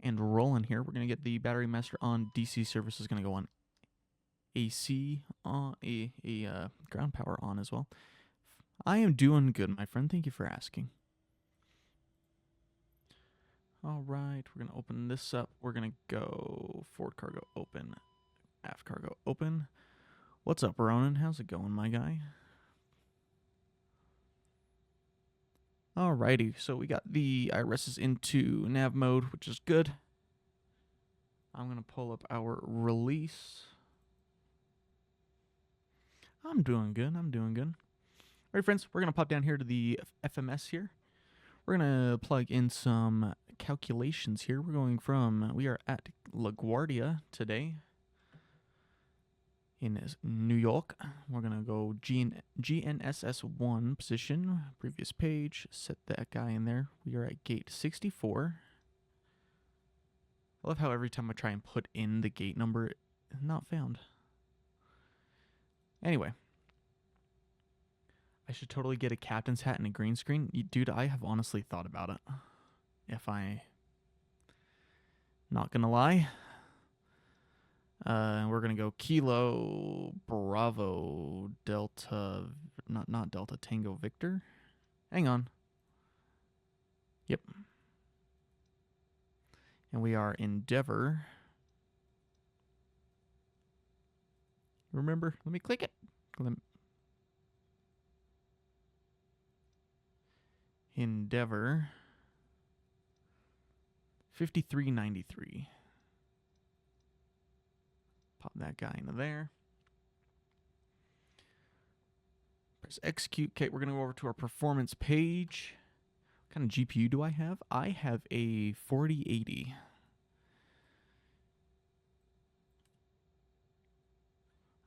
and rolling here. We're going to get the battery master on. DC service is going to go on. AC on, ground power on as well. I am doing good, my friend. Thank you for asking. All right, we're going to open this up. We're going to go forward cargo open, aft cargo open. What's up, Ronan? How's it going, my guy? Alrighty, so we got the IRSs into nav mode, which is good. I'm going to pull up our release. I'm doing good. All right, friends, we're going to pop down here to the FMS here. We're going to plug in some calculations here. We are at LaGuardia today in New York. We're going to go GNSS1 position, previous page, set that guy in there. We are at gate 64. I love how every time I try and put in the gate number, it's not found. Anyway. I should totally get a captain's hat and a green screen. Dude, I have honestly thought about it. Not gonna lie. We're gonna go Kilo Bravo Delta, not Delta Tango Victor. Hang on. Yep. And we are Endeavor. Remember, let me click it. Endeavor 5393. Pop that guy into there. Press execute. Okay, we're going to go over to our performance page. What kind of GPU do I have? I have a 4080.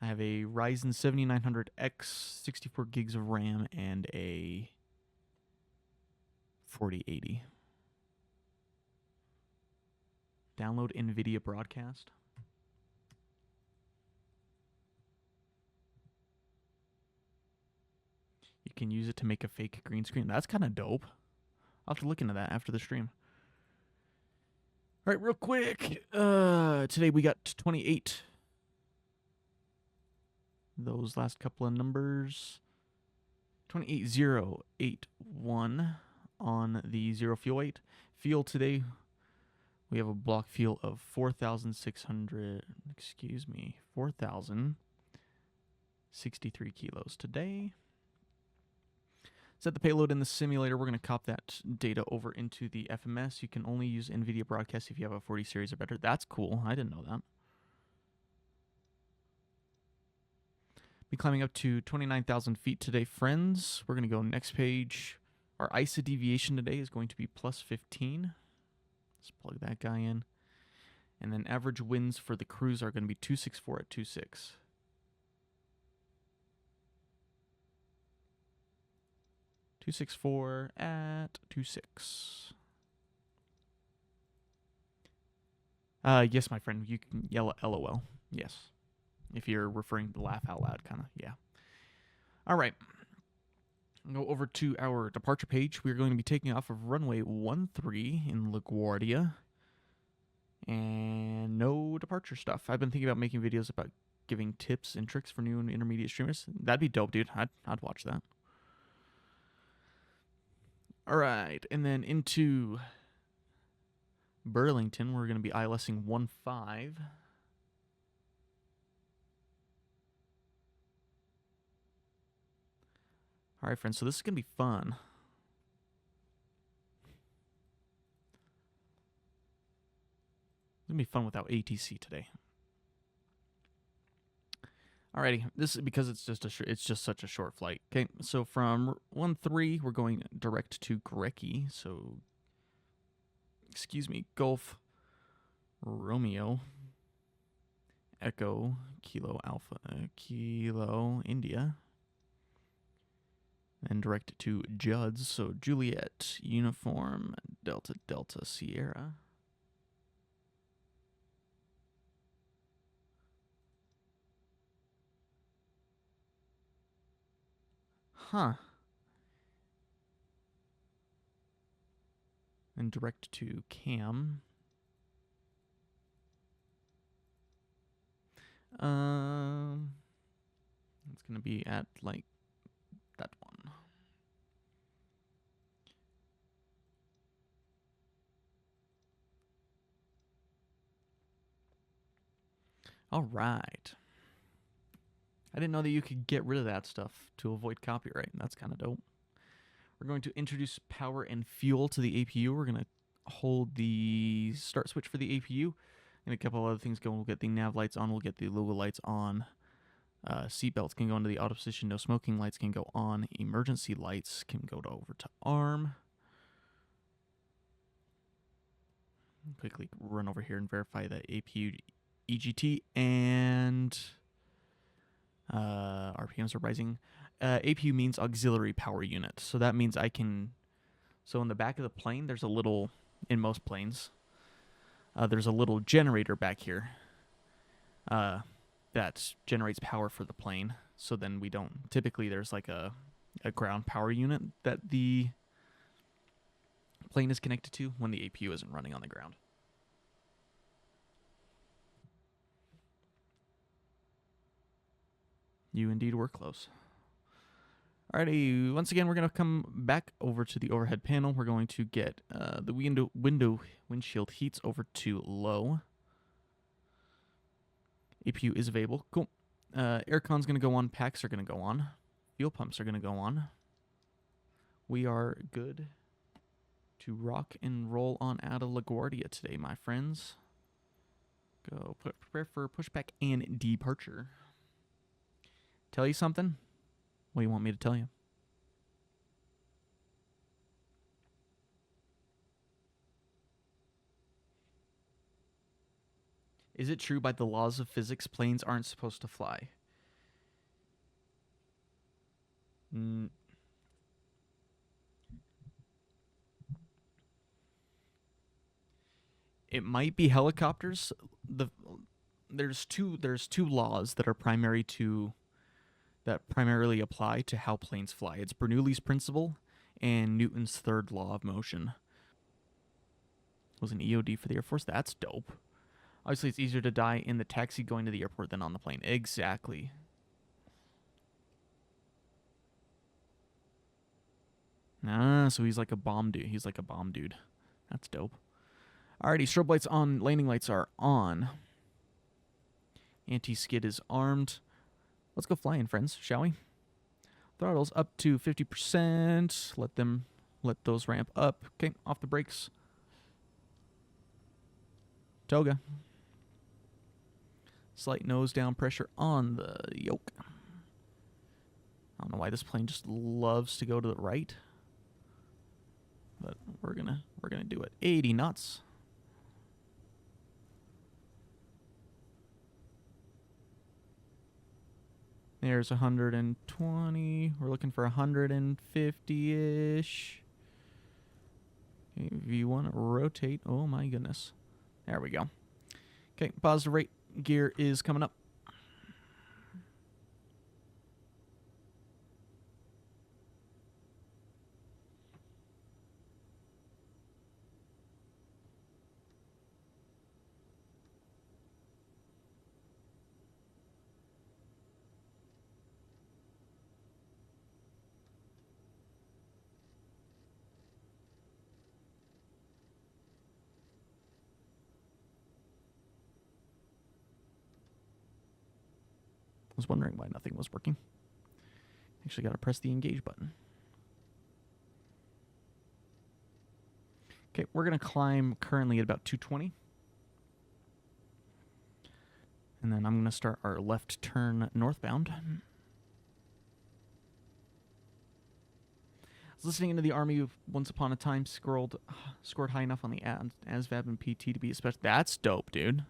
I have a Ryzen 7900X, 64 gigs of RAM, and a 4080. Download NVIDIA Broadcast. You can use it to make a fake green screen. That's kind of dope. I'll have to look into that after the stream. All right, real quick. Today we got 28. Those last couple of numbers. 28081 on the zero fuel weight. Fuel today, we have a block fuel of 4,063 kilos today. Set the payload in the simulator. We're going to cop that data over into the FMS. You can only use NVIDIA Broadcast if you have a 40 series or better. That's cool. I didn't know that. Be climbing up to 29,000 feet today, friends. We're going to go next page. Our ISA deviation today is going to be plus 15. Let's plug that guy in. And then average winds for the cruise are going to be 264 at 26. at 26. Yes, my friend, you can yell at LOL. Yes. If you're referring to laugh out loud, kind of, yeah. All right. Go over to our departure page. We're going to be taking off of runway 13 in LaGuardia. And no departure stuff. I've been thinking about making videos about giving tips and tricks for new and intermediate streamers. That'd be dope, dude. I'd watch that. All right. And then into Burlington, we're going to be ILSing 15. All right, friends, so this is going to be fun. It's going to be fun without ATC today. Alrighty, this is because it's just such a short flight. Okay, so from 13, we're going direct to Grecki. So, excuse me, Golf Romeo Echo Kilo Alpha Kilo India. And direct it to Judd's. So Juliet Uniform Delta Delta Sierra. Huh. And direct to Cam. It's going to be at, like, that one. All right. I didn't know that you could get rid of that stuff to avoid copyright. That's kind of dope. We're going to introduce power and fuel to the APU. We're going to hold the start switch for the APU. And a couple other things going. We'll get the nav lights on. We'll get the logo lights on. Seat belts can go into the auto position. No smoking lights can go on. Emergency lights can go over to arm. Quickly run over here and verify that APU EGT and RPMs are rising. APU means auxiliary power unit. So that means I can... So in the back of the plane, there's a little... In most planes, there's a little generator back here that generates power for the plane. So then we don't... Typically, there's like a ground power unit that the plane is connected to when the APU isn't running on the ground. You indeed were close. Alrighty, once again, we're going to come back over to the overhead panel. We're going to get the windshield heats over to low. APU is available. Cool. Aircon's going to go on. Packs are going to go on. Fuel pumps are going to go on. We are good to rock and roll on out of LaGuardia today, my friends. Go prepare for pushback and departure. Tell you something? What do you want me to tell you? Is it true by the laws of physics planes aren't supposed to fly? It might be helicopters. There's two laws that are primarily apply to how planes fly. It's Bernoulli's principle and Newton's third law of motion. It was an EOD for the Air Force. That's dope. Obviously, it's easier to die in the taxi going to the airport than on the plane. Exactly. So he's like a bomb dude. He's like a bomb dude. That's dope. Alrighty, strobe lights on. Landing lights are on. Anti-skid is armed. Let's go flying, friends, shall we? Throttles up to 50%. Let those ramp up. Okay, off the brakes. Toga. Slight nose down pressure on the yoke. I don't know why this plane just loves to go to the right, but we're gonna do it. 80 knots. There's 120. We're looking for 150-ish. If you want to rotate, oh my goodness. There we go. Okay, positive rate gear is coming up. I was wondering why nothing was working. Actually got to press the engage button. Okay, we're going to climb currently at about 220. And then I'm going to start our left turn northbound. I was listening into the Army once upon a time, scored high enough on the ASVAB and PT to be especially... That's dope, dude.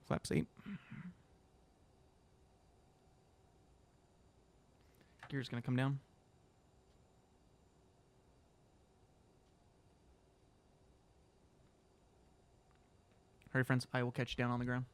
Flaps 8. Gear's going to come down. All right, friends, I will catch you down on the ground.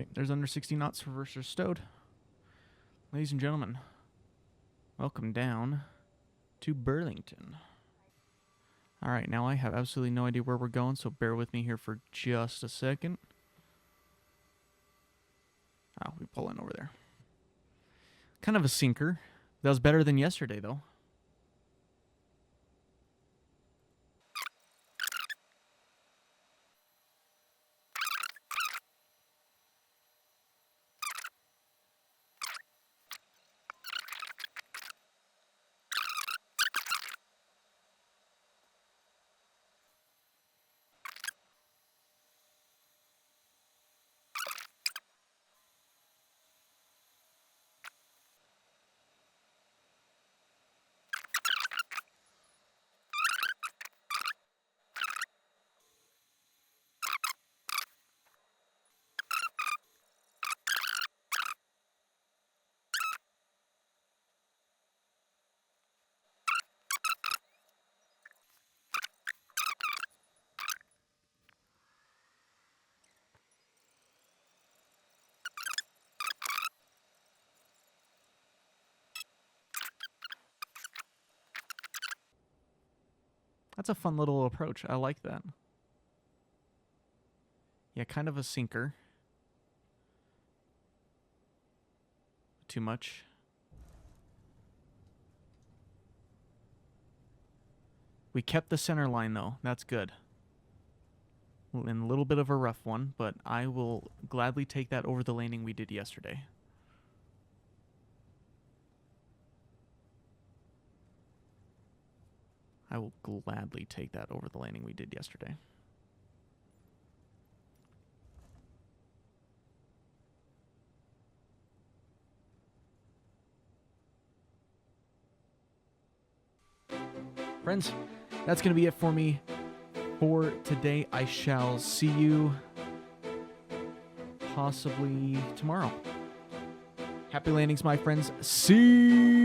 Okay, there's under 60 knots, reverser stowed. Ladies and gentlemen, welcome down to Burlington. All right, now I have absolutely no idea where we're going, so bear with me here for just a second. Oh, we pull in over there. Kind of a sinker. That was better than yesterday, though. That's a fun little approach. I like that. Yeah, kind of a sinker. Too much. We kept the center line, though. That's good. And a little bit of a rough one, but I will gladly take that over the landing we did yesterday. I will gladly take that over the landing we did yesterday. Friends, that's going to be it for me for today. I shall see you possibly tomorrow. Happy landings, my friends. See